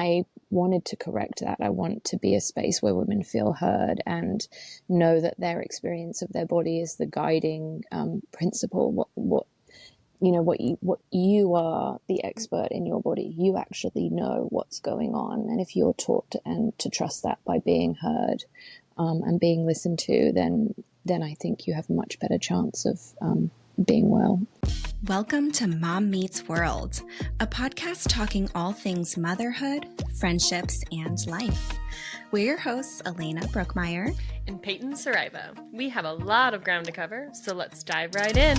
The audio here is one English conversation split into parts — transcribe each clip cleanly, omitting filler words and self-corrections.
I wanted to correct that. I want to be a space where women feel heard and know that their experience of their body is the guiding principle. What you are the expert in your body. You actually know what's going on, and if you're taught to trust that by being heard and being listened to, then I think you have a much better chance of being well. Welcome to Mom Meets World, a podcast talking all things motherhood, friendships, and life. We're your hosts, Elena Brookmeyer and Peyton Saraiva. We have a lot of ground to cover, so let's dive right in.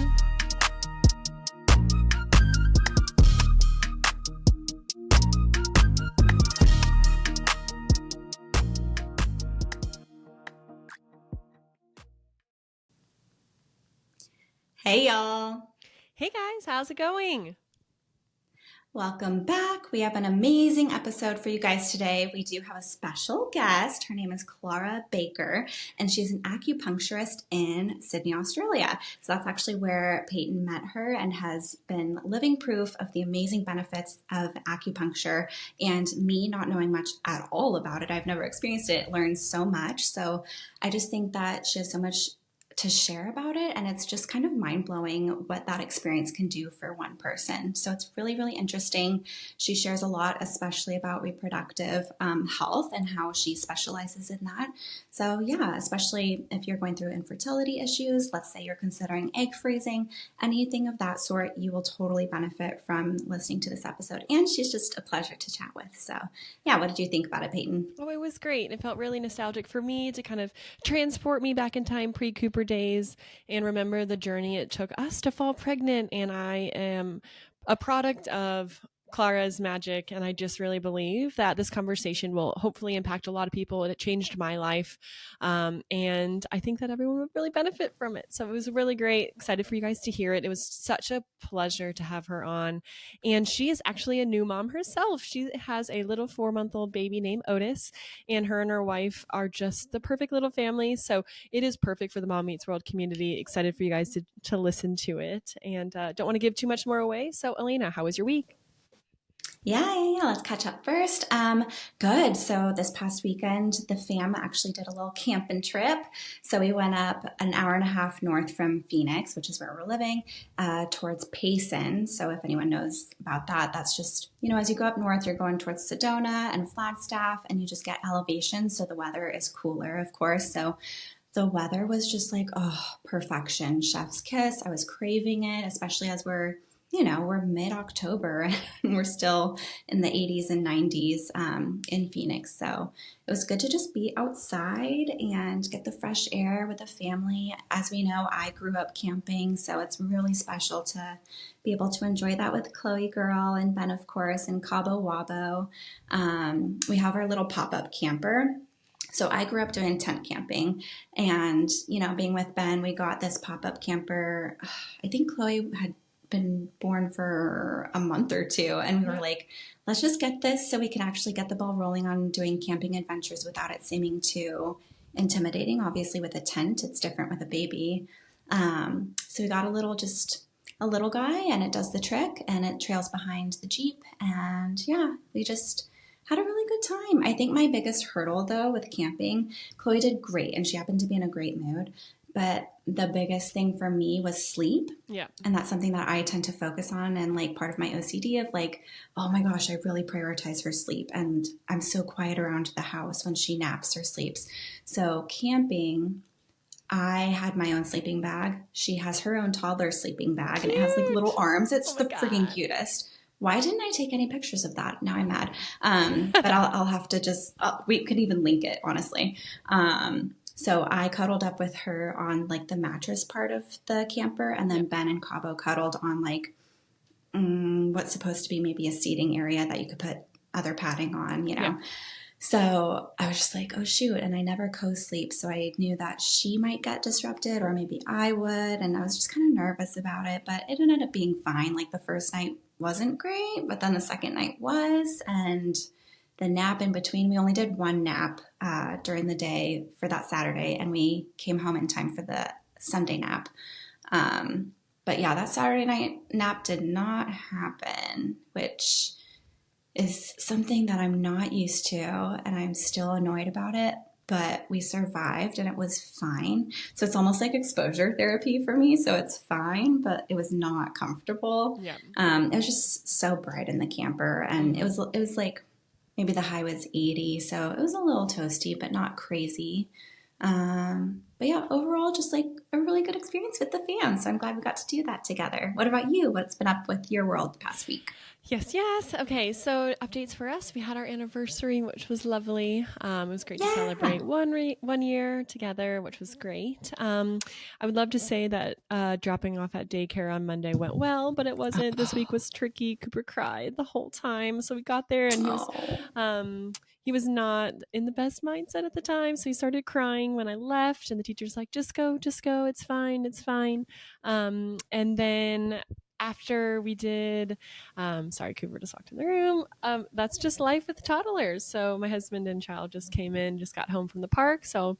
Hey, y'all. Hey, guys. How's it going? Welcome back. We have an amazing episode for you guys today. We do have a special guest. Her name is Clara Baker, and she's an acupuncturist in Sydney, Australia. So that's actually where Peyton met her and has been living proof of the amazing benefits of acupuncture. And me not knowing much at all about it, I've never experienced it, learned so much. So I just think that she has so much to share about it, and it's just kind of mind-blowing what that experience can do for one person. So it's really, really interesting. She shares a lot, especially about reproductive health and how she specializes in that. So yeah, especially if you're going through infertility issues, let's say you're considering egg freezing, anything of that sort, you will totally benefit from listening to this episode. And she's just a pleasure to chat with. So yeah, what did you think about it, Peyton? Oh, it was great. It felt really nostalgic for me to kind of transport me back in time pre-Cooper days and remember the journey it took us to fall pregnant. And I am a product of Clara's magic, and I just really believe that this conversation will hopefully impact a lot of people. It changed my life, and I think that everyone would really benefit from it. So it was really great. Excited for you guys to hear it. It was such a pleasure to have her on, and she is actually a new mom herself. She has a little 4-month-old baby named Otis, and her wife are just the perfect little family. So it is perfect for the Mom Meets World community. Excited for you guys to listen to it, and don't want to give too much more away. So Elena, how was your week? Yeah. Let's catch up first. Good. So this past weekend, the fam actually did a little camping trip. So we went up an hour and a half north from Phoenix, which is where we're living, towards Payson. So if anyone knows about that, that's just, as you go up north, you're going towards Sedona and Flagstaff, and you just get elevation. So the weather is cooler, of course. So the weather was just like, perfection. Chef's kiss. I was craving it, especially as we're mid-October and we're still in the 80s and 90s in Phoenix. So it was good to just be outside and get the fresh air with the family. As we know, I grew up camping, so it's really special to be able to enjoy that with Chloe girl and Ben, of course, and Cabo Wabo. We have our little pop-up camper. So I grew up doing tent camping, and, being with Ben, we got this pop-up camper. I think Chloe had been born for a month or two, and we were like, let's just get this so we can actually get the ball rolling on doing camping adventures without it seeming too intimidating. Obviously with a tent, it's different with a baby. So we got a little guy, and it does the trick, and it trails behind the Jeep. And yeah, we just had a really good time. I think my biggest hurdle though with camping, Chloe did great and she happened to be in a great mood, but the biggest thing for me was sleep. Yeah. And that's something that I tend to focus on, and like part of my OCD of like, oh my gosh, I really prioritize her sleep, and I'm so quiet around the house when she naps or sleeps. So camping, I had my own sleeping bag. She has her own toddler sleeping bag, and it has like little arms. It's the freaking cutest. Why didn't I take any pictures of that? Now I'm mad. But I'll have to we could even link it, honestly. So I cuddled up with her on like the mattress part of the camper, and then Ben and Cabo cuddled on like what's supposed to be maybe a seating area that you could put other padding on, Yeah. So I was just like, oh shoot. And I never co-sleep. So I knew that she might get disrupted, or maybe I would. And I was just kind of nervous about it, but it ended up being fine. Like the first night wasn't great, but then the second night was, and the nap in between, we only did one nap during the day for that Saturday, and we came home in time for the Sunday nap. But yeah, that Saturday night nap did not happen, which is something that I'm not used to, and I'm still annoyed about it, but we survived and it was fine. So it's almost like exposure therapy for me. So it's fine, but it was not comfortable. Yeah. It was just so bright in the camper, and it was like maybe the high was 80, so it was a little toasty, but not crazy. But yeah, overall, just like a really good experience with the fam. So I'm glad we got to do that together. What about you? What's been up with your world the past week? Yes. Okay, so updates for us. We had our anniversary, which was lovely. It was great to celebrate 1 year together, which was great. I would love to say that dropping off at daycare on Monday went well, but it wasn't. This week was tricky. Cooper cried the whole time. So we got there and he was not in the best mindset at the time. So he started crying when I left, and the teacher's like, just go. It's fine. And then after we did, sorry, Cooper just walked in the room. That's just life with toddlers. So my husband and child just got home from the park. So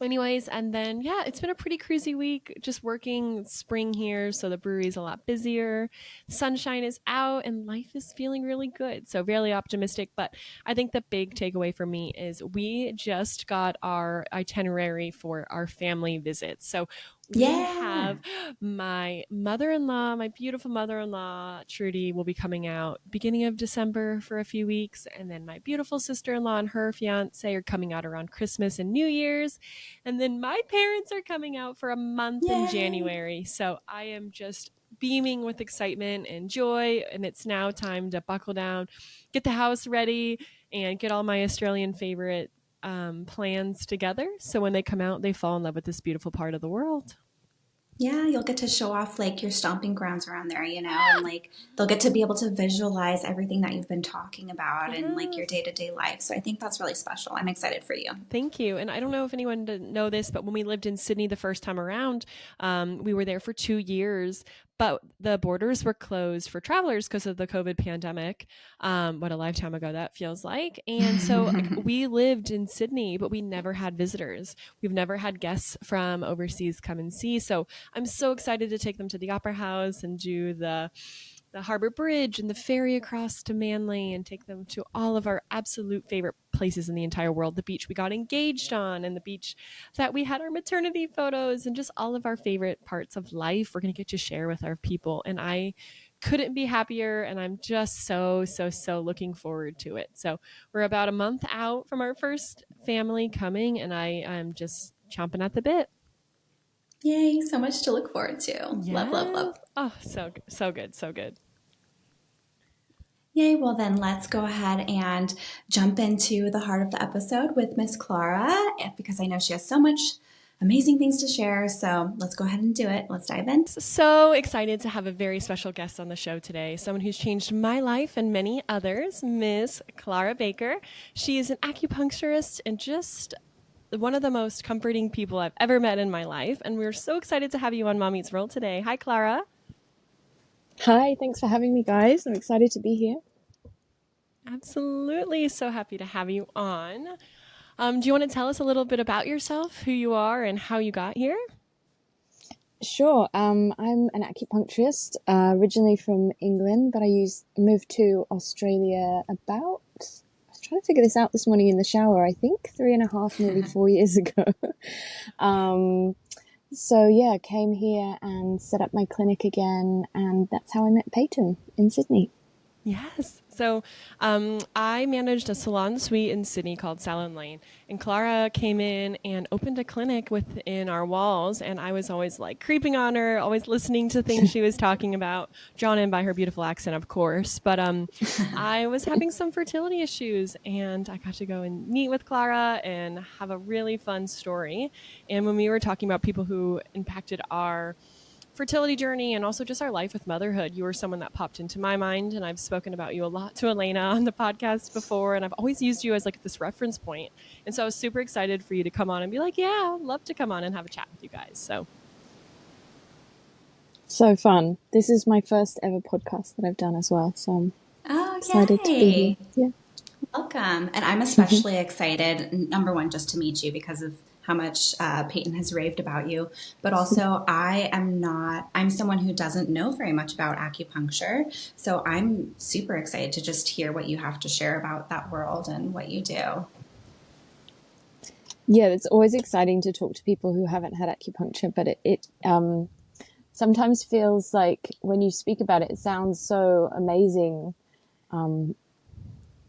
anyways, and then it's been a pretty crazy week, just working. Spring here, so the brewery's a lot busier, sunshine is out, and life is feeling really good, so really optimistic. But I think the big takeaway for me is we just got our itinerary for our family visits. So we have my mother-in-law, my beautiful mother-in-law, Trudy, will be coming out beginning of December for a few weeks. And then my beautiful sister-in-law and her fiance are coming out around Christmas and New Year's. And then my parents are coming out for a month in January. So I am just beaming with excitement and joy. And it's now time to buckle down, get the house ready, and get all my Australian favorite plans together. So when they come out, they fall in love with this beautiful part of the world. Yeah, you'll get to show off like your stomping grounds around there, and like they'll get to be able to visualize everything that you've been talking about and like your day-to-day life. So I think that's really special. I'm excited for you. Thank you. And I don't know if anyone didn't know this, but when we lived in Sydney the first time around, we were there for 2 years, but the borders were closed for travelers because of the COVID pandemic. What a lifetime ago that feels like. And so we lived in Sydney, but we never had visitors. We've never had guests from overseas come and see. So I'm so excited to take them to the Opera House and do the Harbor Bridge and the ferry across to Manly, and take them to all of our absolute favorite places in the entire world. The beach we got engaged on, and the beach that we had our maternity photos, and just all of our favorite parts of life we're going to get to share with our people. And I couldn't be happier, and I'm just so looking forward to it. So we're about a month out from our first family coming, and I'm just chomping at the bit. Yay, so much to look forward to. Yes. Love. Oh, so good. Yay, well then let's go ahead and jump into the heart of the episode with Miss Clara, because I know she has so much amazing things to share. So let's go ahead and do it. Let's dive in. So excited to have a very special guest on the show today, someone who's changed my life and many others, Miss Clara Baker. She is an acupuncturist and just one of the most comforting people I've ever met in my life. And we're so excited to have you on Mom Meets World today. Hi, Clara. Hi, thanks for having me, guys. I'm excited to be here. Absolutely. So happy to have you on. Do you want to tell us a little bit about yourself, who you are, and how you got here? Sure. I'm an acupuncturist, originally from England, but I moved to Australia about, I was trying to figure this out this morning in the shower, I think 3.5, nearly 4 years ago. So yeah, came here and set up my clinic again, and that's how I met Peyton in Sydney. Yes. So I managed a salon suite in Sydney called Salon Lane, and Clara came in and opened a clinic within our walls, and I was always like creeping on her, always listening to things she was talking about, drawn in by her beautiful accent, of course. But I was having some fertility issues, and I got to go and meet with Clara and have a really fun story. And when we were talking about people who impacted our fertility journey and also just our life with motherhood, you were someone that popped into my mind, and I've spoken about you a lot to Elena on the podcast before, and I've always used you as like this reference point. And so I was super excited for you to come on and be like, yeah, I'd love to come on and have a chat with you guys. So fun. This is my first ever podcast that I've done as well, so I'm excited to be here. Yeah. Welcome. And I'm especially excited, number one, just to meet you because of how much Peyton has raved about you, but also I'm someone who doesn't know very much about acupuncture. So I'm super excited to just hear what you have to share about that world and what you do. Yeah, it's always exciting to talk to people who haven't had acupuncture, but it sometimes feels like when you speak about it, it sounds so amazing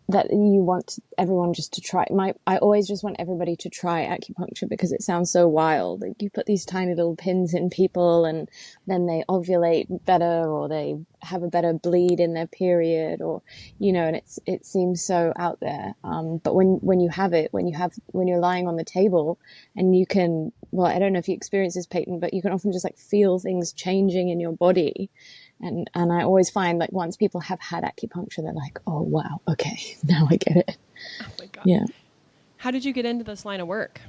that you want everyone just to try. I always just want everybody to try acupuncture because it sounds so wild. Like you put these tiny little pins in people and then they ovulate better, or they have a better bleed in their period, or, you know, and it seems so out there. But when you have it, when you're lying on the table and you can, well, I don't know if you experience this, Peyton, but you can often just like feel things changing in your body. And I always find like once people have had acupuncture, they're like, oh, wow, okay, now I get it. Oh my God. Yeah. How did you get into this line of work?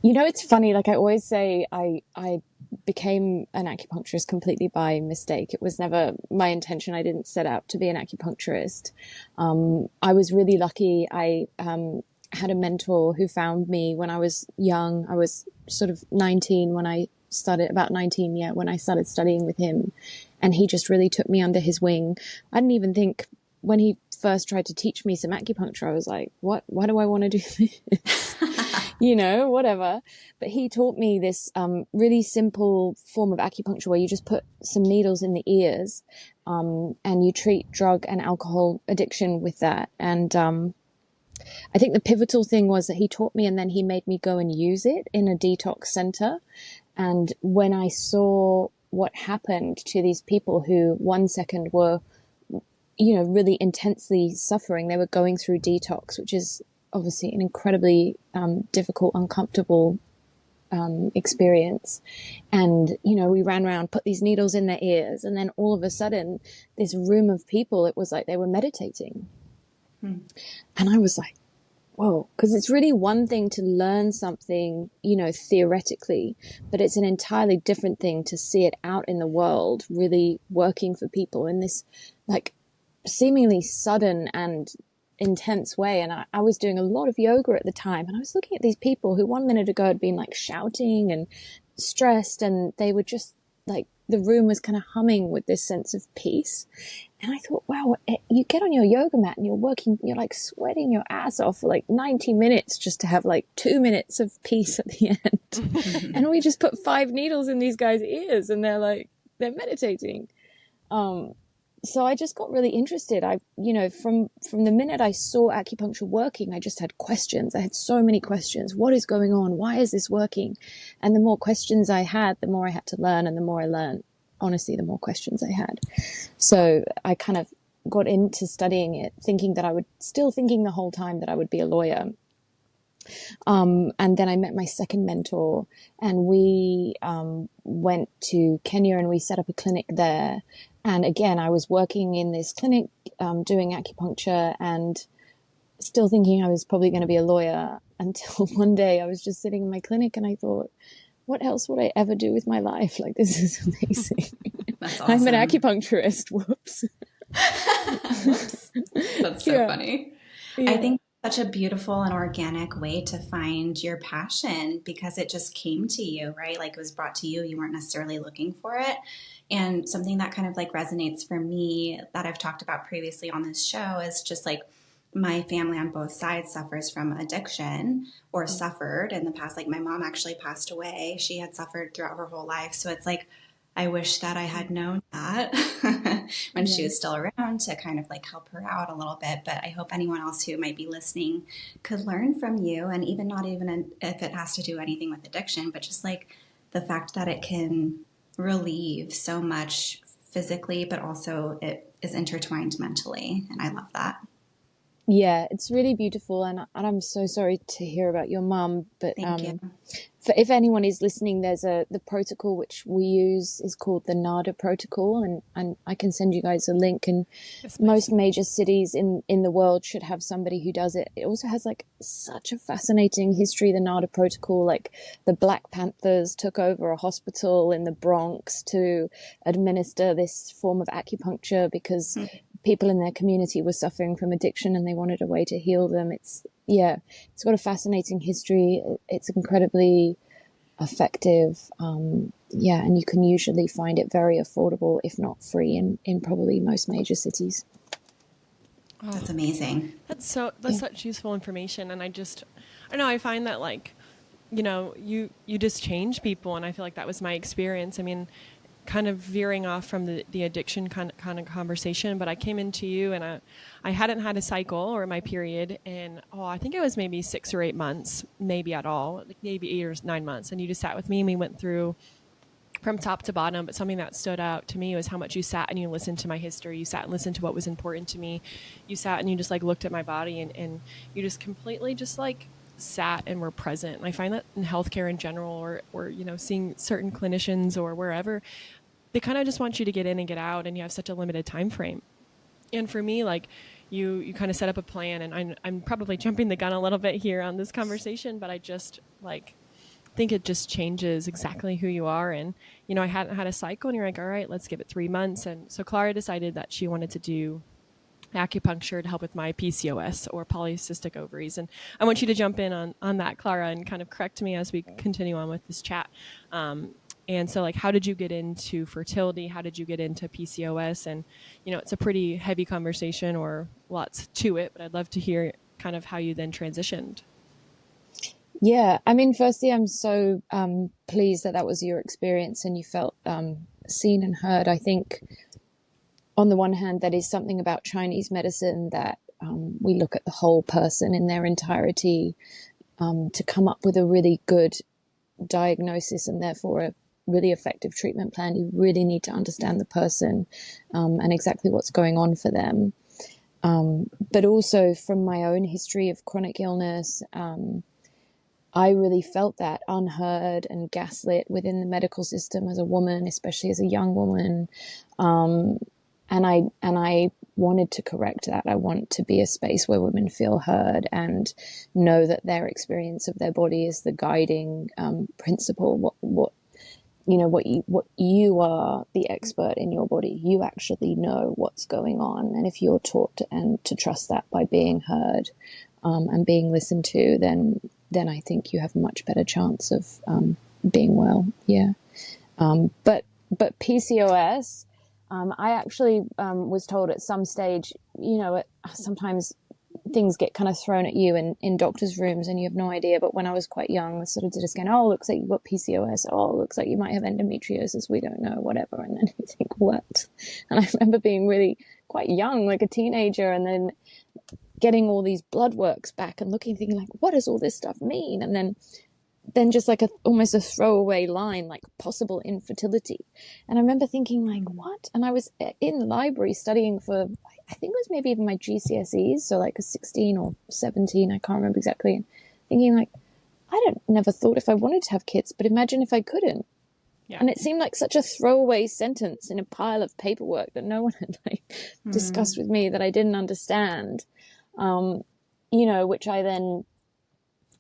You know, it's funny. Like I always say, I became an acupuncturist completely by mistake. It was never my intention. I didn't set out to be an acupuncturist. I was really lucky. I had a mentor who found me when I was young. I was sort of 19 when I started, about 19, yeah, when I started studying with him. And he just really took me under his wing. I didn't even think, when he first tried to teach me some acupuncture, I was like, why do I want to do this? You know, whatever. But he taught me this really simple form of acupuncture where you just put some needles in the ears and you treat drug and alcohol addiction with that. And I think the pivotal thing was that he taught me and then he made me go and use it in a detox center. And when I saw what happened to these people who 1 second were, you know, really intensely suffering, they were going through detox, which is obviously an incredibly difficult, uncomfortable experience. And, you know, we ran around, put these needles in their ears, and then all of a sudden, this room of people, it was like they were meditating. And I was like, whoa, because it's really one thing to learn something, you know, theoretically, but it's an entirely different thing to see it out in the world, really working for people in this, like, seemingly sudden and intense way. And I was doing a lot of yoga at the time, and I was looking at these people who 1 minute ago had been like shouting and stressed, and they were just like, the room was kind of humming with this sense of peace. And I thought, wow, you get on your yoga mat and you're working, you're like sweating your ass off for like 90 minutes just to have like 2 minutes of peace at the end. And we just put 5 needles in these guys' ears and they're meditating. So I just got really interested. You know, from the minute I saw acupuncture working, I just had questions. I had so many questions. What is going on? Why is this working? And the more questions I had, the more I had to learn. And the more I learned, honestly, the more questions I had. So I kind of got into studying it, thinking the whole time that I would be a lawyer. And then I met my second mentor, and we went to Kenya and we set up a clinic there. And again, I was working in this clinic doing acupuncture and still thinking I was probably going to be a lawyer, until one day I was just sitting in my clinic and I thought, what else would I ever do with my life? Like, this is amazing. That's awesome. I'm an acupuncturist. Whoops. Whoops. That's so funny. Yeah. I think such a beautiful and organic way to find your passion, because it just came to you, right? Like it was brought to you. You weren't necessarily looking for it. And something that kind of like resonates for me that I've talked about previously on this show is just like my family on both sides suffers from addiction, or suffered in the past. Like my mom actually passed away. She had suffered throughout her whole life. So it's like, I wish that I had known that when she was still around to kind of like help her out a little bit. But I hope anyone else who might be listening could learn from you, and even not even if it has to do anything with addiction, but just like the fact that it can relieve so much physically, but also it is intertwined mentally. And I love that. Yeah, it's really beautiful, and I'm so sorry to hear about your mum. But Thank you. if anyone is listening, there's the protocol which we use is called the NADA protocol, and I can send you guys a link. And most major cities in the world should have somebody who does it. It also has like such a fascinating history. The NADA protocol, like the Black Panthers took over a hospital in the Bronx to administer this form of acupuncture because people in their community were suffering from addiction and they wanted a way to heal them. It's got a fascinating history. It's incredibly effective. And you can usually find it very affordable, if not free, in probably most major cities. Oh, that's amazing. That's such useful information. And I know, I find that, like, you know, you just change people. And I feel like that was my experience. I mean, kind of veering off from the addiction kind of conversation, but I came into you and I hadn't had a cycle or my period in, I think it was maybe 6 or 8 months, maybe at all, like maybe 8 or 9 months. And you just sat with me and we went through from top to bottom. But something that stood out to me was how much you sat and you listened to my history. You sat and listened to what was important to me. You sat and you just like looked at my body and you just completely just like sat and were present. And I find that in healthcare in general, or you know, seeing certain clinicians or wherever, they kind of just want you to get in and get out, and you have such a limited time frame. And for me, like, you kind of set up a plan, and I'm probably jumping the gun a little bit here on this conversation, but I just like think it just changes exactly who you are. And, you know, I hadn't had a cycle, and you're like, all right, let's give it 3 months. And so Clara decided that she wanted to do acupuncture to help with my PCOS, or polycystic ovaries. And I want you to jump in on that, Clara, and kind of correct me as we continue on with this chat. And so, like, how did you get into fertility? How did you get into PCOS? And, you know, it's a pretty heavy conversation, or lots to it, but I'd love to hear kind of how you then transitioned. Yeah, I mean, firstly, I'm so pleased that was your experience and you felt seen and heard. I think, on the one hand, that is something about Chinese medicine, that we look at the whole person in their entirety to come up with a really good diagnosis and therefore a really effective treatment plan. You really need to understand the person and exactly what's going on for them. But also from my own history of chronic illness, I really felt that unheard and gaslit within the medical system as a woman, especially as a young woman. And I wanted to correct that. I want to be a space where women feel heard and know that their experience of their body is the guiding principle. What you are the expert in your body. You actually know what's going on, and if you're taught to trust that by being heard and being listened to, then I think you have a much better chance of being well. Yeah, but PCOS. I actually was told at some stage, you know, sometimes things get kind of thrown at you in doctors' rooms and you have no idea. But when I was quite young, they sort of did a scan. Oh, looks like you've got PCOS. Oh, looks like you might have endometriosis. We don't know, whatever. And then you think, what? And I remember being really quite young, like a teenager, and then getting all these blood works back and thinking like, what does all this stuff mean? And then just like almost a throwaway line, like possible infertility. And I remember thinking like, what? And I was in the library studying for, I think it was maybe even my GCSEs. So like a 16 or 17, I can't remember exactly. And thinking like, never thought if I wanted to have kids, but imagine if I couldn't. Yeah. And it seemed like such a throwaway sentence in a pile of paperwork that no one had discussed with me, that I didn't understand, which I then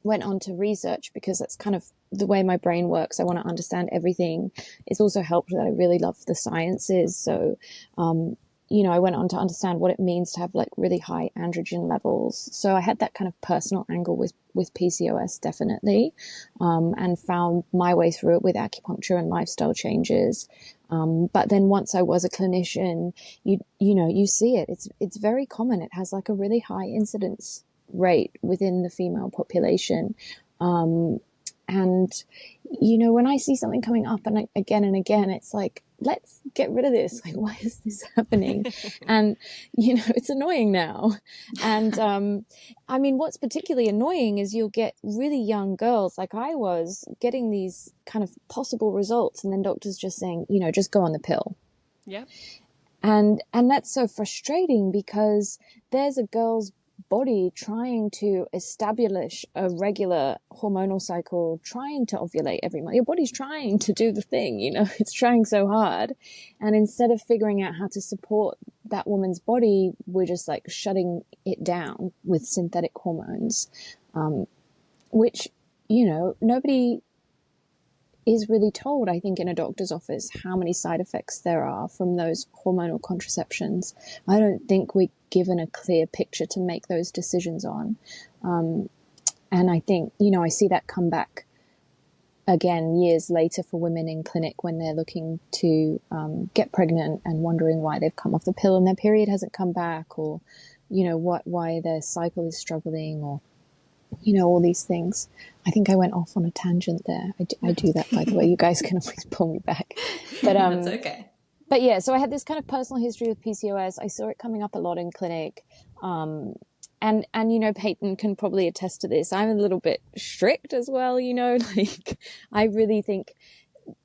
went on to research, because that's kind of the way my brain works. I want to understand everything. It's also helped that I really love the sciences. So, I went on to understand what it means to have like really high androgen levels. So I had that kind of personal angle with PCOS, definitely, and found my way through it with acupuncture and lifestyle changes. But then once I was a clinician, you see it. It's very common. It has like a really high incidence rate within the female population. And, when I see something coming up and again, it's like, let's get rid of this. Like, why is this happening? And, it's annoying now. And, what's particularly annoying is you'll get really young girls, like I was, getting these kind of possible results, and then doctors just saying, just go on the pill. Yeah. And that's so frustrating, because there's a girl's body trying to establish a regular hormonal cycle, trying to ovulate every month. Your body's trying to do the thing, it's trying so hard. And instead of figuring out how to support that woman's body, we're just like shutting it down with synthetic hormones, which, nobody is really told, I think, in a doctor's office how many side effects there are from those hormonal contraceptions. I don't think we're given a clear picture to make those decisions on. And I think, I see that come back again years later for women in clinic when they're looking to get pregnant and wondering why they've come off the pill and their period hasn't come back, or, why their cycle is struggling, or, all these things. I think I went off on a tangent there. I do that, by the way. You guys can always pull me back. But That's okay. But yeah, so I had this kind of personal history with PCOS. I saw it coming up a lot in clinic. And Peyton can probably attest to this. I'm a little bit strict as well, like I really think,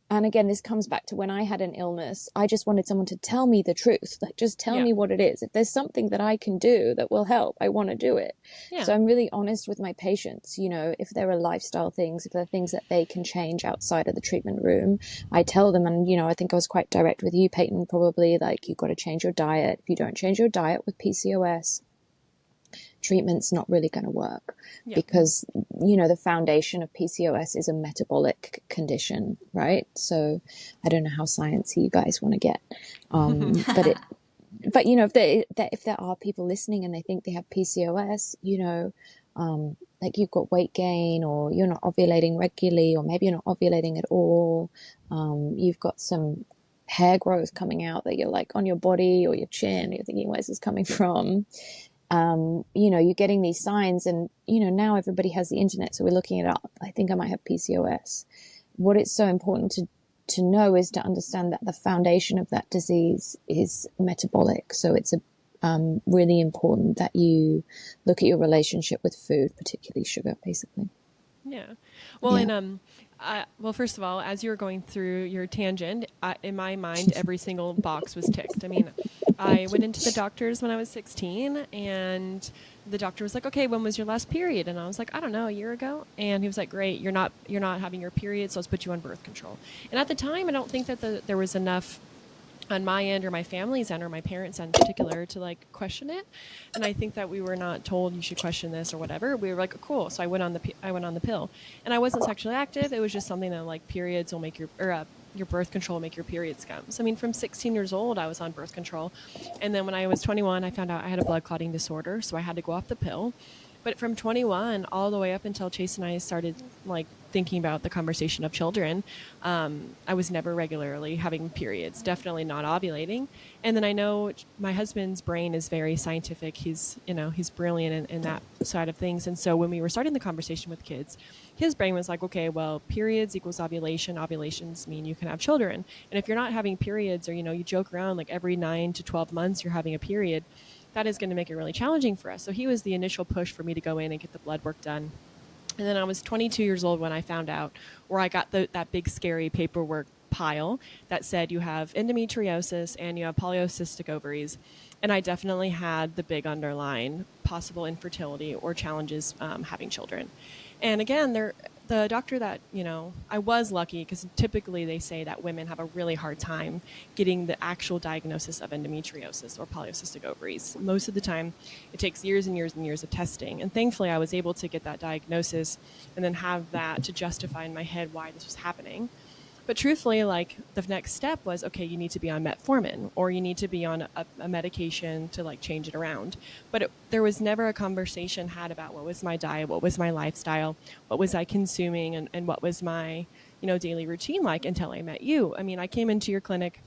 and again, this comes back to when I had an illness, I just wanted someone to tell me the truth. Like, just tell me what it is. If there's something that I can do that will help, I want to do it. Yeah. So I'm really honest with my patients, if there are lifestyle things, if there are things that they can change outside of the treatment room, I tell them. And, I think I was quite direct with you, Peyton, probably, like, you've got to change your diet. If you don't change your diet with PCOS, treatment's not really going to work, because, the foundation of PCOS is a metabolic condition, right? So I don't know how sciencey you guys want to get. But if there are people listening and they think they have PCOS, like you've got weight gain, or you're not ovulating regularly, or maybe you're not ovulating at all. You've got some hair growth coming out that you're like on your body or your chin. You're thinking, where's this coming from? You're getting these signs, and, now everybody has the internet, so we're looking it up. I think I might have PCOS. What it's so important to know is to understand that the foundation of that disease is metabolic. So it's really important that you look at your relationship with food, particularly sugar, basically. Yeah. Well, and well, first of all, as you were going through your tangent, in my mind, every single box was ticked. I mean, I went into the doctor's when I was 16, and the doctor was like, "Okay, when was your last period?" And I was like, "I don't know, a year ago." And he was like, "Great, you're not having your period, so let's put you on birth control." And at the time, I don't think that there was enough on my end, or my family's end, or my parents' end in particular, to like question it. And I think that we were not told you should question this or whatever. We were like, oh, cool. So I went on the pill, and I wasn't sexually active. It was just something that, like, periods will make your birth control will make your periods come. So I mean, from 16 years old, I was on birth control, and then when I was 21, I found out I had a blood clotting disorder, so I had to go off the pill. But from 21 all the way up until Chase and I started, like, thinking about the conversation of children, I was never regularly having periods, definitely not ovulating. And then I know my husband's brain is very scientific. He's brilliant in that side of things. And so when we were starting the conversation with kids, his brain was like, okay, well, periods equals ovulation. Ovulations mean you can have children. And if you're not having periods, or, you joke around like every 9 to 12 months you're having a period, that is going to make it really challenging for us. So he was the initial push for me to go in and get the blood work done. And then I was 22 years old when I found out, or I got that big scary paperwork pile that said you have endometriosis and you have polycystic ovaries. And I definitely had the big underline possible infertility or challenges having children. And again, the doctor that, I was lucky, because typically they say that women have a really hard time getting the actual diagnosis of endometriosis or polycystic ovaries. Most of the time, it takes years and years and years of testing. And thankfully, I was able to get that diagnosis and then have that to justify in my head why this was happening. But truthfully, like, the next step was, okay, you need to be on metformin, or you need to be on a medication to, like, change it around. But there was never a conversation had about what was my diet, what was my lifestyle, what was I consuming, and what was my, daily routine like, until I met you. I mean, I came into your clinic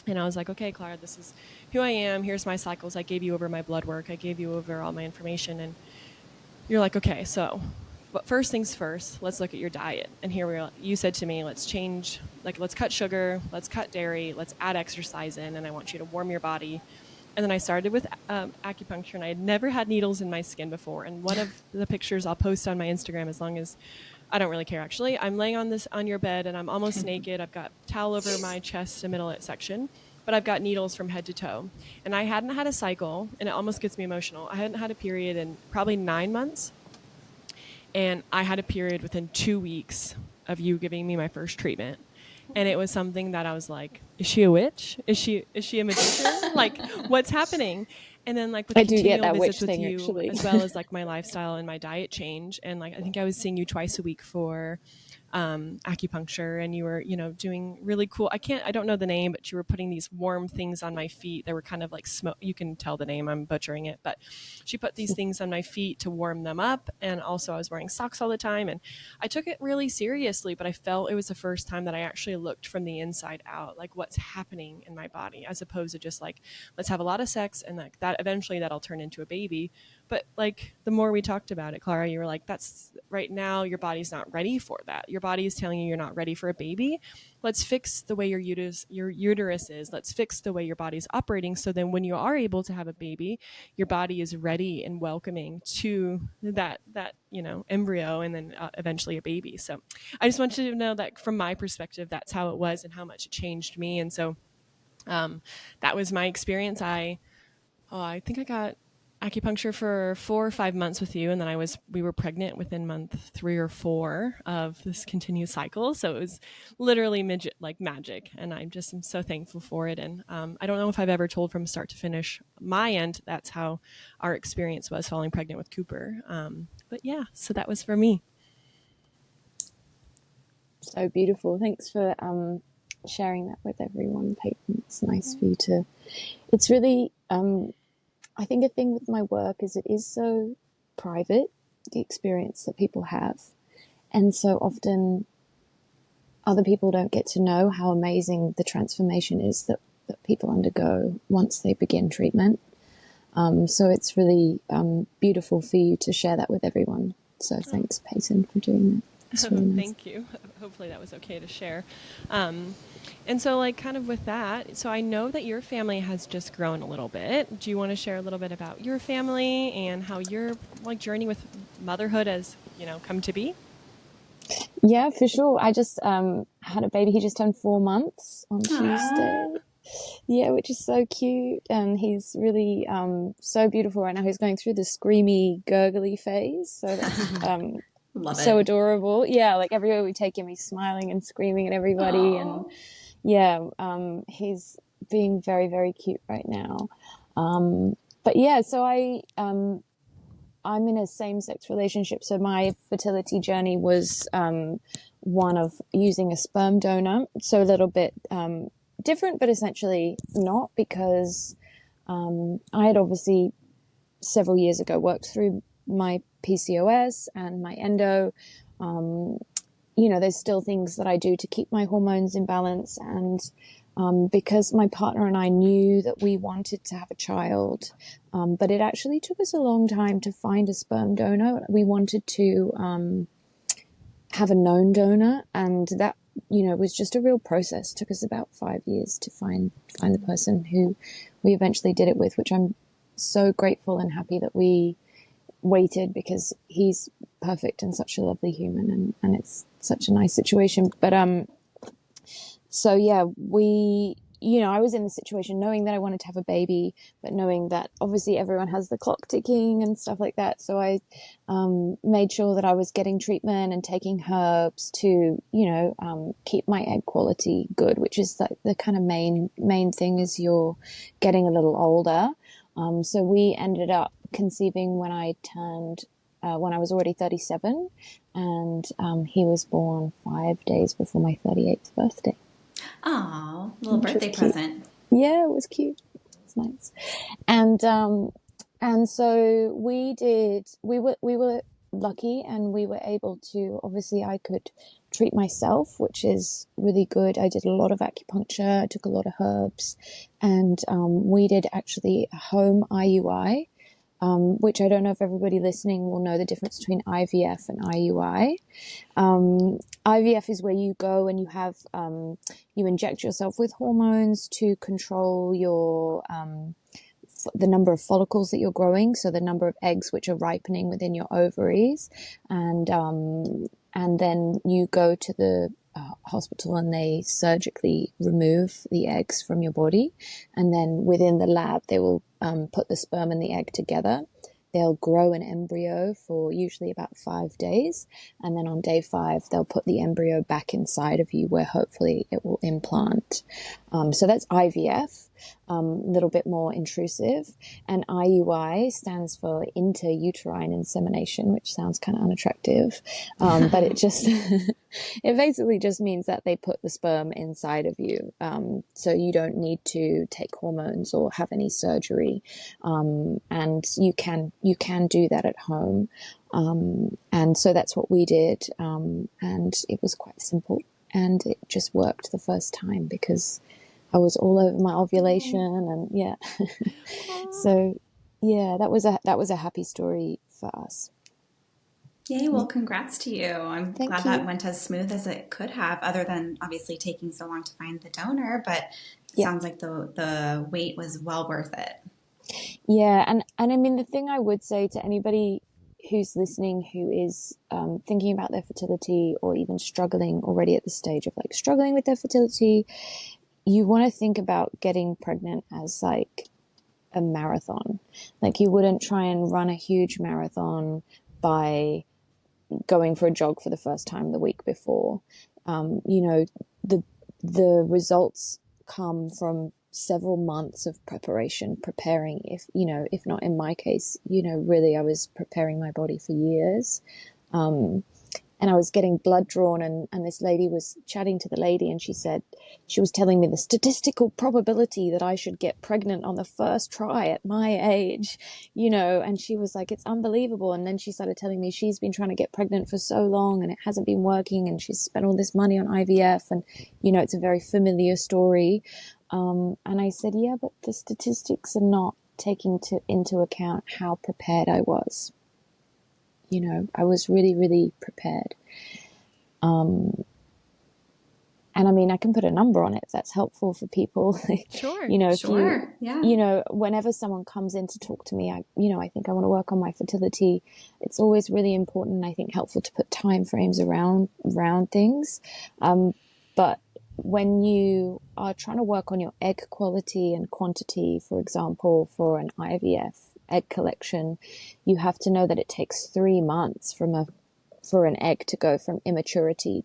and I was like, okay, Clara, this is who I am. Here's my cycles. I gave you over my blood work. I gave you over all my information. And you're like, okay, so... But first things first, let's look at your diet. And here we are. You said to me, let's cut sugar, let's cut dairy, let's add exercise in, and I want you to warm your body. And then I started with acupuncture, and I had never had needles in my skin before. And one of the pictures I'll post on my Instagram, as long as I don't really care, actually. I'm laying on your bed, and I'm almost naked. I've got towel over my chest and middle section, but I've got needles from head to toe. And I hadn't had a cycle, and it almost gets me emotional. I hadn't had a period in probably 9 months. And I had a period within 2 weeks of you giving me my first treatment. And it was something that I was like, is she a witch? Is she a magician? Like, what's happening? And then, like, with continual visits with you, actually, as well as, like, my lifestyle and my diet change. And, like, I think I was seeing you twice a week for acupuncture, and you were, doing really cool. I don't know the name, but you were putting these warm things on my feet. They were kind of like smoke. You can tell the name, I'm butchering it, but she put these things on my feet to warm them up. And also I was wearing socks all the time, and I took it really seriously, but I felt it was the first time that I actually looked from the inside out, like what's happening in my body, as opposed to just like, let's have a lot of sex and like that eventually that'll turn into a baby. But like the more we talked about it, Clara, you were like, that's right now your body's not ready for that. Your body is telling you you're not ready for a baby. Let's fix the way your uterus is. Let's fix the way your body's operating. So then when you are able to have a baby, your body is ready and welcoming to that embryo, and then eventually a baby. So I just want you to know that from my perspective, that's how it was and how much it changed me. And so that was my experience. I think I got acupuncture for 4 or 5 months with you, and then we were pregnant within month 3 or 4 of this continuous cycle. So it was literally magic, and I'm so thankful for it. And I don't know if I've ever told from start to finish my end that's how our experience was falling pregnant with Cooper. But yeah, so that was for me. So beautiful. Thanks for sharing that with everyone, Peyton. It's nice for you to. It's really. I think a thing with my work is it is so private, the experience that people have. And so often other people don't get to know how amazing the transformation is that people undergo once they begin treatment. So it's really beautiful for you to share that with everyone. So thanks, Peyton, for doing that. Really nice. Thank you. Hopefully that was okay to share. And so like kind of with that, so I know that your family has just grown a little bit. Do you want to share a little bit about your family and how your like journey with motherhood has, come to be? Yeah, for sure. I just had a baby. He just turned 4 months on Tuesday. Yeah, which is so cute. And he's really so beautiful right now. He's going through the screamy, gurgly phase. So that's so adorable. Yeah, like everywhere we take him, he's smiling and screaming at everybody. Aww. And yeah, he's being very, very cute right now. But yeah, so I'm in a same-sex relationship. So my fertility journey was one of using a sperm donor. So a little bit different, but essentially not, because I had obviously several years ago worked through my PCOS and my endo. There's still things that I do to keep my hormones in balance. And because my partner and I knew that we wanted to have a child, but it actually took us a long time to find a sperm donor. We wanted to have a known donor, and that, was just a real process. It took us about 5 years to find the person who we eventually did it with, which I'm so grateful and happy that we waited, because he's perfect and such a lovely human, and it's such a nice situation. But so yeah, I was in the situation knowing that I wanted to have a baby, but knowing that obviously everyone has the clock ticking and stuff like that. So I made sure that I was getting treatment and taking herbs to, keep my egg quality good, which is the kind of main thing as you're getting a little older. So we ended up conceiving when I was already 37, and he was born 5 days before my 38th birthday. Oh, little birthday present. Yeah, it was cute. It was nice. And so we were lucky, and we were able to, obviously I could treat myself, which is really good. I did a lot of acupuncture, I took a lot of herbs, and we did actually a home IUI, which I don't know if everybody listening will know the difference between IVF and IUI. IVF is where you go and you have, you inject yourself with hormones to control your, the number of follicles that you're growing. So the number of eggs which are ripening within your ovaries. And then you go to the hospital and they surgically remove the eggs from your body. And then within the lab, they will put the sperm and the egg together. They'll grow an embryo for usually about 5 days. And then on day 5, they'll put the embryo back inside of you, where hopefully it will implant. So that's IVF. a little bit more intrusive. And IUI stands for interuterine insemination, which sounds kind of unattractive. But it just, it basically just means that they put the sperm inside of you. So you don't need to take hormones or have any surgery. And you can do that at home. And so that's what we did. And it was quite simple, and it just worked the first time because I was all over my ovulation, and yeah. So yeah, that was a happy story for us. Yay, well, congrats to you. I'm Thank glad you. that went as smooth as it could have, other than obviously taking so long to find the donor, but it Yeah. sounds like the wait was well worth it. Yeah, and I mean, the thing I would say to anybody who's listening who is thinking about their fertility, or even struggling already at the stage of like struggling with their fertility, you want to think about getting pregnant as like a marathon. Like, you wouldn't try and run a huge marathon by going for a jog for the first time the week before. The results come from several months of preparing. If not in my case, really I was preparing my body for years. And I was getting blood drawn, and this lady was chatting to the lady, and she was telling me the statistical probability that I should get pregnant on the first try at my age, and she was like, it's unbelievable. And then she started telling me she's been trying to get pregnant for so long and it hasn't been working, and she's spent all this money on IVF, and, it's a very familiar story. And I said, yeah, but the statistics are not taking into account how prepared I was. I was really, really prepared. And I mean, I can put a number on it if that's helpful for people. Sure. Yeah. Whenever someone comes in to talk to me, I think I want to work on my fertility. It's always really important, I think, helpful to put time frames around things. But when you are trying to work on your egg quality and quantity, for example, for an IVF egg collection, you have to know that it takes 3 months for an egg to go from immaturity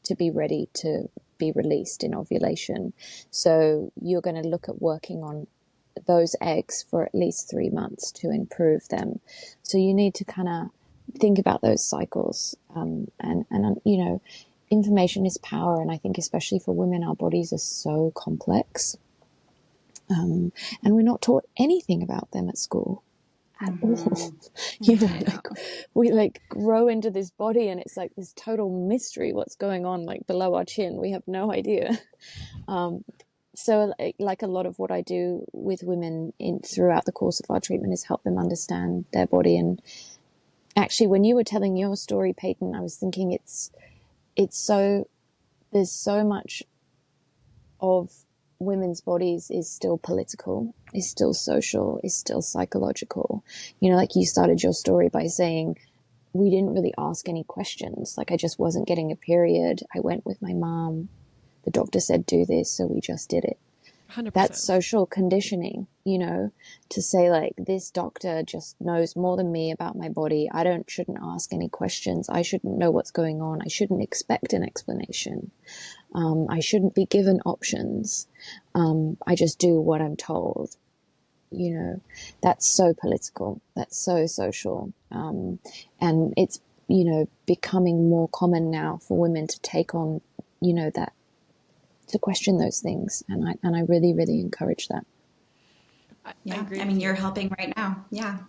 to be ready to be released in ovulation. So you're going to look at working on those eggs for at least 3 months to improve them. So you need to kind of think about those cycles. And information is power. And I think especially for women, our bodies are so complex. And we're not taught anything about them at school at all. We grow into this body, and it's like this total mystery what's going on below our chin. We have no idea. So like a lot of what I do with women throughout the course of our treatment is help them understand their body. And actually, when you were telling your story, Peyton, I was thinking there's so much of women's bodies is still political, is still social, is still psychological. Like you started your story by saying, we didn't really ask any questions. I just wasn't getting a period. I went with my mom. The doctor said, do this. So we just did it. 100%. That's social conditioning, to say this doctor just knows more than me about my body. I shouldn't ask any questions. I shouldn't know what's going on. I shouldn't expect an explanation. I shouldn't be given options. I just do what I'm told. That's so political. That's so social. And it's, becoming more common now for women to take on, that, to question those things. And I really, really encourage that. Yeah. I mean, you're helping right now. Yeah.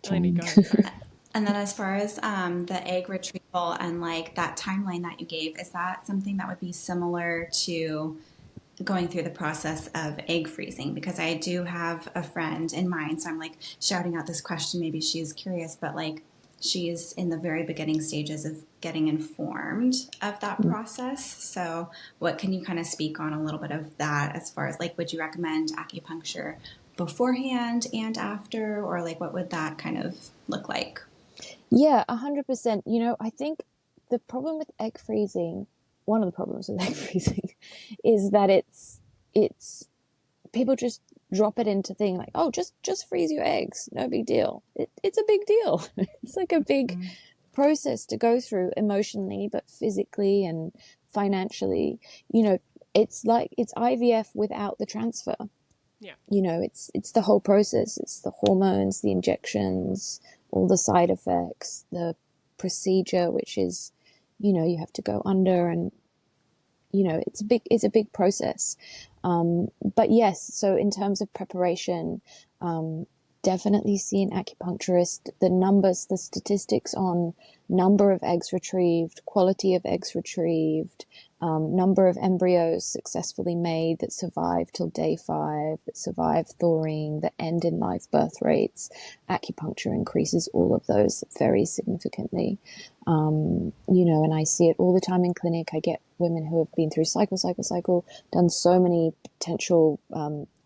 Eleni, go ahead. Sorry. And then as far as the egg retrieval and that timeline that you gave, is that something that would be similar to going through the process of egg freezing? Because I do have a friend in mind, so I'm shouting out this question. Maybe she's curious, but she's in the very beginning stages of getting informed of that process. So what can you kind of speak on a little bit of that, as far as would you recommend acupuncture beforehand and after, or what would that kind of look like? Yeah, 100%. I think the problem with egg freezing, one of the problems with egg freezing, is that it's people just drop it into thing oh, just freeze your eggs, no big deal. It's a big deal. It's a big process to go through emotionally, but physically and financially. it's like it's IVF without the transfer. Yeah. You know, it's the whole process. It's the hormones, the injections, all the side effects, the procedure, which is, you know, you have to go under, and you know, it's a big process. But yes, so in terms of preparation, definitely see an acupuncturist. The numbers, the statistics on number of eggs retrieved, quality of eggs retrieved, number of embryos successfully made that survive till day 5, that survive thawing, that end in live birth rates. Acupuncture increases all of those very significantly. You know, and I see it all the time in clinic. I get women who have been through cycle, done so many potential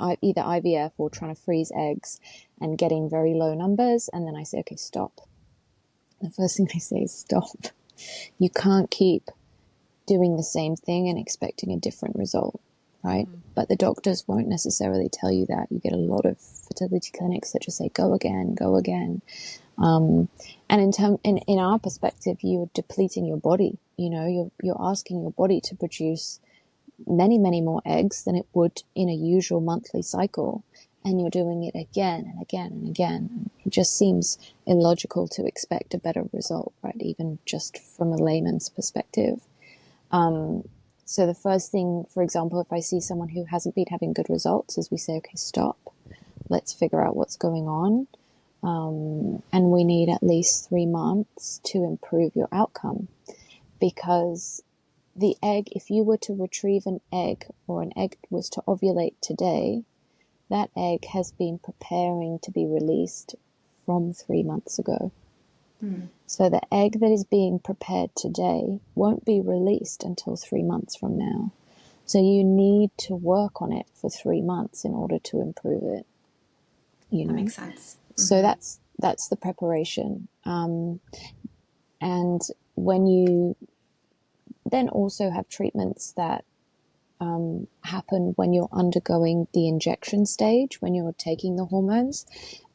either IVF or trying to freeze eggs and getting very low numbers. And then I say, okay, stop. The first thing I say is stop. You can't keep doing the same thing and expecting a different result, right? Mm-hmm. But the doctors won't necessarily tell you that. You get a lot of fertility clinics that just say, go again, go again. And in our perspective, you're depleting your body. You know, you're asking your body to produce many, many more eggs than it would in a usual monthly cycle. And you're doing it again and again and again. It just seems illogical to expect a better result, right? Even just from a layman's perspective. So the first thing, for example, if I see someone who hasn't been having good results, is we say, okay, stop. Let's figure out what's going on. And we need at least 3 months to improve your outcome, because the egg, if you were to retrieve an egg, or an egg was to ovulate today, that egg has been preparing to be released from 3 months ago. So the egg that is being prepared today won't be released until 3 months from now. So you need to work on it for 3 months in order to improve it. You know? That makes sense. Mm-hmm. So that's the preparation. And when you then also have treatments that happen when you're undergoing the injection stage, when you're taking the hormones.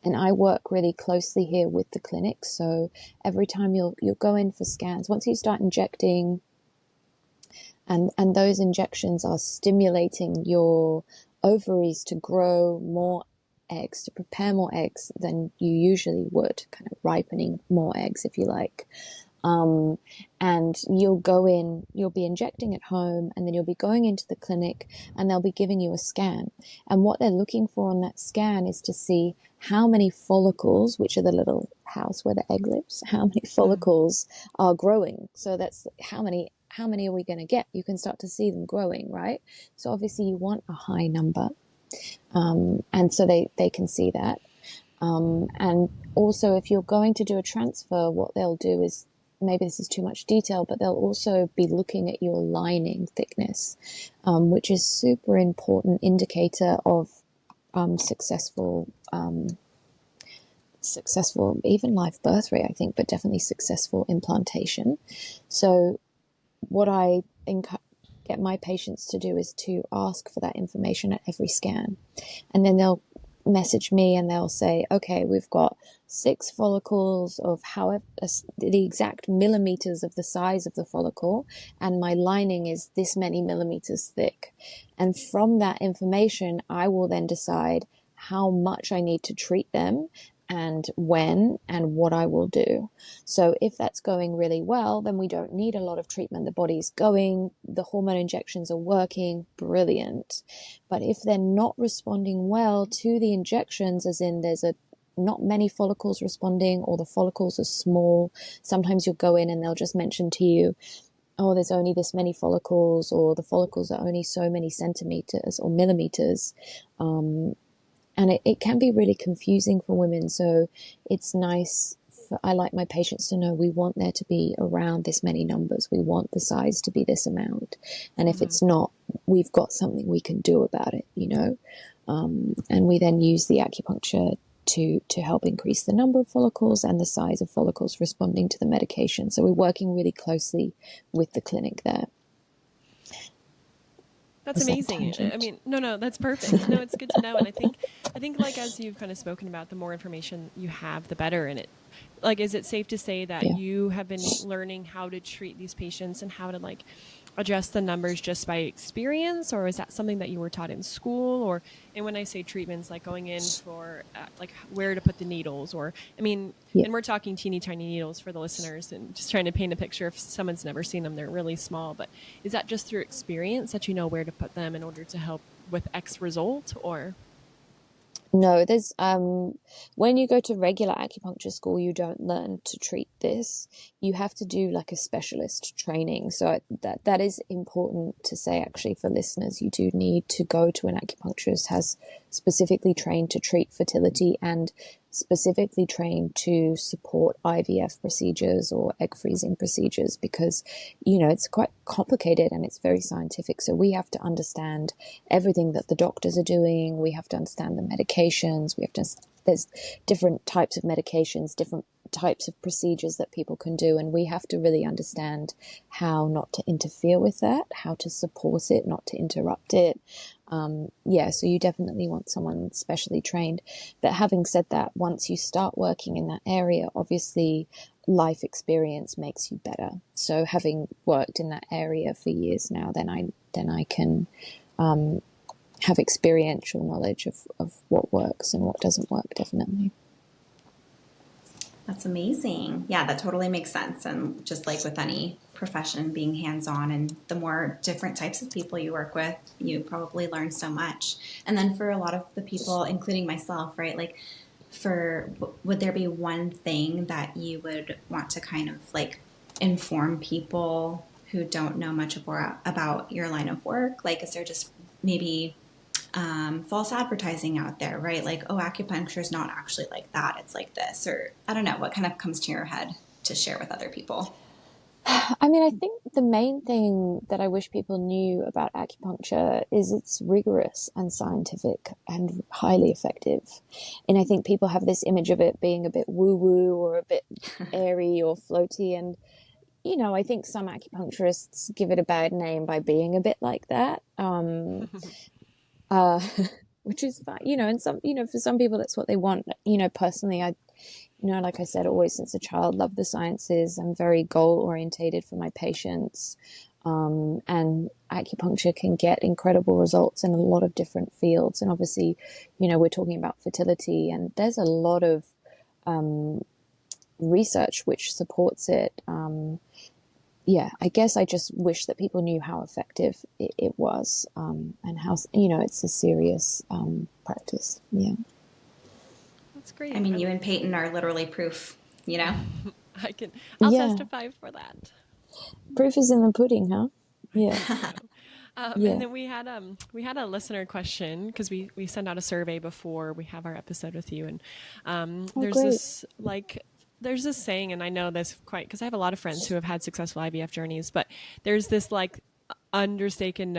And I work really closely here with the clinic. So every time you'll go in for scans, once you start injecting, and those injections are stimulating your ovaries to grow more eggs, to prepare more eggs than you usually would, kind of ripening more eggs, if you like. And you'll go in, you'll be injecting at home, and then you'll be going into the clinic, and they'll be giving you a scan. And what they're looking for on that scan is to see how many follicles, which are the little house where the egg lives, how many follicles are growing. So that's how many are we going to get? You can start to see them growing, right? So obviously you want a high number. And so they can see that. And also, if you're going to do a transfer, what they'll do is, maybe this is too much detail, but they'll also be looking at your lining thickness, which is super important indicator of successful, even live birth rate, I think, but definitely successful implantation. So what I get my patients to do is to ask for that information at every scan, and then they'll message me and they'll say, okay, we've got 6 follicles of however the exact millimeters of the size of the follicle, and my lining is this many millimeters thick. And from that information, I will then decide how much I need to treat them, and when, and what I will do. So if that's going really well, then we don't need a lot of treatment. The body's going, the hormone injections are working, brilliant. But if they're not responding well to the injections, as in there's not many follicles responding, or the follicles are small, sometimes you'll go in and they'll just mention to you, oh, there's only this many follicles, or the follicles are only so many centimeters or millimeters. And it can be really confusing for women. So it's nice. I like my patients to know we want there to be around this many numbers. We want the size to be this amount. And if it's not, we've got something we can do about it, you know. And we then use the acupuncture to help increase the number of follicles and the size of follicles responding to the medication. So we're working really closely with the clinic there. That's amazing. I mean, no, that's perfect. No, it's good to know. And I think like, as you've kind of spoken about, the more information you have, the better. And it, like, is it safe to say that you have been learning how to treat these patients and how to, like, adjust the numbers just by experience, or is that something that you were taught in school? Or, and when I say treatments, like going in for like where to put the needles, or, I mean, Yeah. and we're talking teeny tiny needles for the listeners and just trying to paint a picture. If someone's never seen them, they're really small, but is that just through experience that you know where to put them in order to help with X result, or? No, there's when you go to regular acupuncture school, you don't learn to treat this. You have to do like a specialist training. So that is important to say actually for listeners. You do need to go to an acupuncturist has specifically trained to treat fertility and specifically trained to support IVF procedures or egg freezing procedures, because it's quite complicated and it's very scientific. So we have to understand everything that the doctors are doing. We have to understand the medications. There's different types of medications, different types of procedures that people can do, and we have to really understand how not to interfere with that, how to support it, not to interrupt it. So you definitely want someone specially trained. But having said that, once you start working in that area, obviously life experience makes you better. So having worked in that area for years now, then I can have experiential knowledge of what works and what doesn't work, definitely. That's amazing. Yeah, that totally makes sense. And just like with any profession, being hands-on, and the more different types of people you work with, you probably learn so much. And then for a lot of the people, including myself, right, like would there be one thing that you would want to kind of like inform people who don't know much about your line of work? Like, is there just maybe false advertising out there, right? Like, oh, acupuncture is not actually like that. It's like this, or I don't know, what kind of comes to your head to share with other people? I mean, I think the main thing that I wish people knew about acupuncture is it's rigorous and scientific and highly effective. And I think people have this image of it being a bit woo-woo or a bit airy or floaty. And, I think some acupuncturists give it a bad name by being a bit like that. Which is fine, and for some people that's what they want. Personally, I, like I said, always since a child, love the sciences. I'm very goal orientated for my patients. And acupuncture can get incredible results in a lot of different fields. And obviously, we're talking about fertility, and there's a lot of research which supports it. I guess I just wish that people knew how effective it was, and how, it's a serious practice. Yeah. That's great. I mean, you and Peyton are literally proof, I'll testify for that. Proof is in the pudding, huh? Yeah. And then we had a listener question, because we send out a survey before we have our episode with you, and there's this saying, and I know this quite because I have a lot of friends who have had successful IVF journeys, but there's this like understaken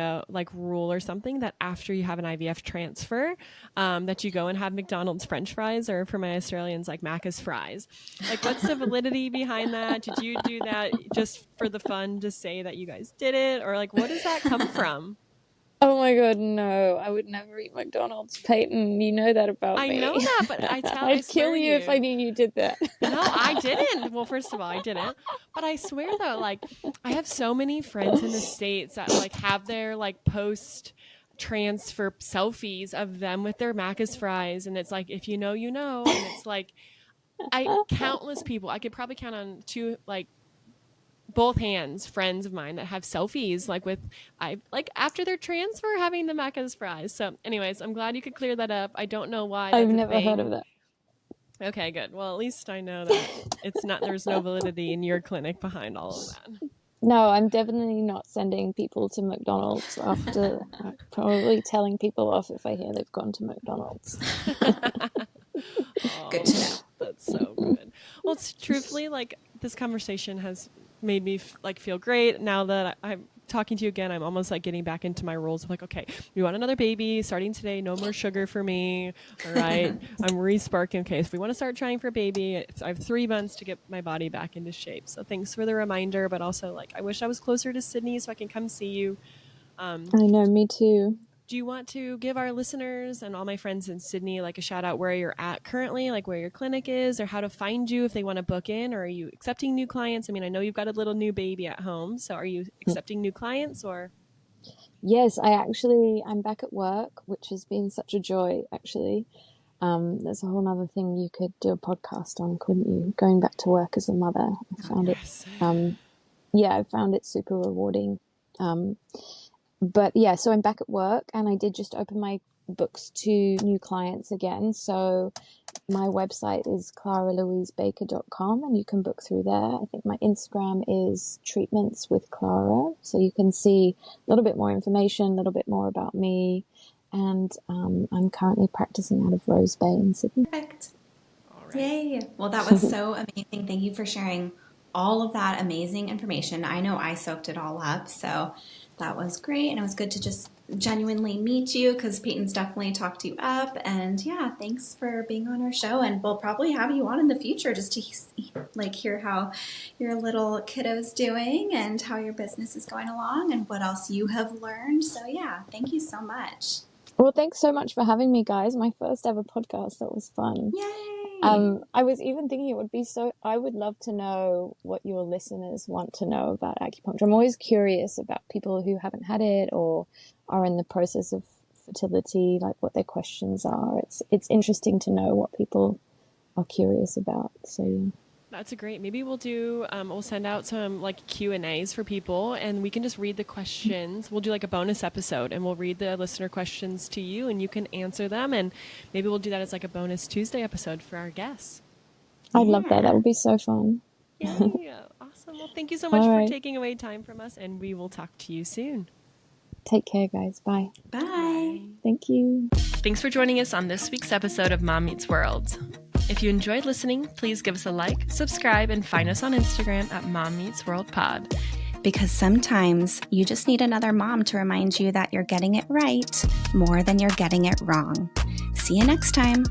rule or something that after you have an IVF transfer, that you go and have McDonald's French fries, or for my Australians, like Macca's fries. Like, what's the validity behind that? Did you do that just for the fun to say that you guys did it, or like, what does that come from? Oh my God, no! I would never eat McDonald's, Peyton. You know that about me. I know that, but I'd kill you if I knew you did that. No, I didn't. Well, first of all, I didn't. But I swear though, like, I have so many friends in the States that like have their like post transfer selfies of them with their Macca's fries, and it's like, if you know, you know, and it's like, countless people. I could probably count on two, like, both hands, friends of mine that have selfies after their transfer having the Macca's fries. So anyways, I'm glad you could clear that up. I don't know why. I've never heard of that. Okay, good. Well, at least I know that there's no validity in your clinic behind all of that. No, I'm definitely not sending people to McDonald's after probably telling people off if I hear they've gone to McDonald's. Good to know. That's so good. Well, it's truthfully, like, this conversation has made me feel great. Now that I'm talking to you again, I'm almost like getting back into my roles of like, okay, we want another baby starting today. No more sugar for me. All right. I'm re-sparking. Okay. So we want to start trying for a baby. I have 3 months to get my body back into shape. So thanks for the reminder, but also like, I wish I was closer to Sydney so I can come see you. I know, me too. do you want to give our listeners and all my friends in Sydney like a shout out where you're at currently, like where your clinic is, or how to find you if they want to book in, or are you accepting new clients? I mean, I know you've got a little new baby at home, so are you accepting new clients or? Yes, I'm back at work, which has been such a joy, actually. There's a whole other thing you could do a podcast on, couldn't you? Going back to work as a mother. I found it, I found it super rewarding. But yeah, so I'm back at work, and I did just open my books to new clients again. So my website is claralouisebaker.com, and you can book through there. I think my Instagram is Treatments with Clara, so you can see a little bit more information, a little bit more about me. And I'm currently practicing out of Rose Bay in Sydney. Perfect. All right. Yay. Well, that was so amazing. Thank you for sharing all of that amazing information. I know I soaked it all up, so that was great. And it was good to just genuinely meet you, because Peyton's definitely talked you up. And yeah, thanks for being on our show. And we'll probably have you on in the future just to hear how your little kiddo's doing and how your business is going along and what else you have learned. So yeah, thank you so much. Well, thanks so much for having me, guys. My first ever podcast. That was fun. Yay! I was even thinking I would love to know what your listeners want to know about acupuncture. I'm always curious about people who haven't had it or are in the process of fertility, like what their questions are. It's interesting to know what people are curious about. So yeah. That's great. Maybe we'll do, we'll send out some like Q&As for people, and we can just read the questions. We'll do like a bonus episode, and we'll read the listener questions to you, and you can answer them. And maybe we'll do that as like a bonus Tuesday episode for our guests. I'd love that. That would be so fun. Yeah. Awesome. Well, thank you so much for taking away time from us, and we will talk to you soon. Take care, guys. Bye. Bye. Thank you. Thanks for joining us on this week's episode of Mom Meets World. If you enjoyed listening, please give us a like, subscribe, and find us on Instagram at Mom Meets World Pod. Because sometimes you just need another mom to remind you that you're getting it right more than you're getting it wrong. See you next time.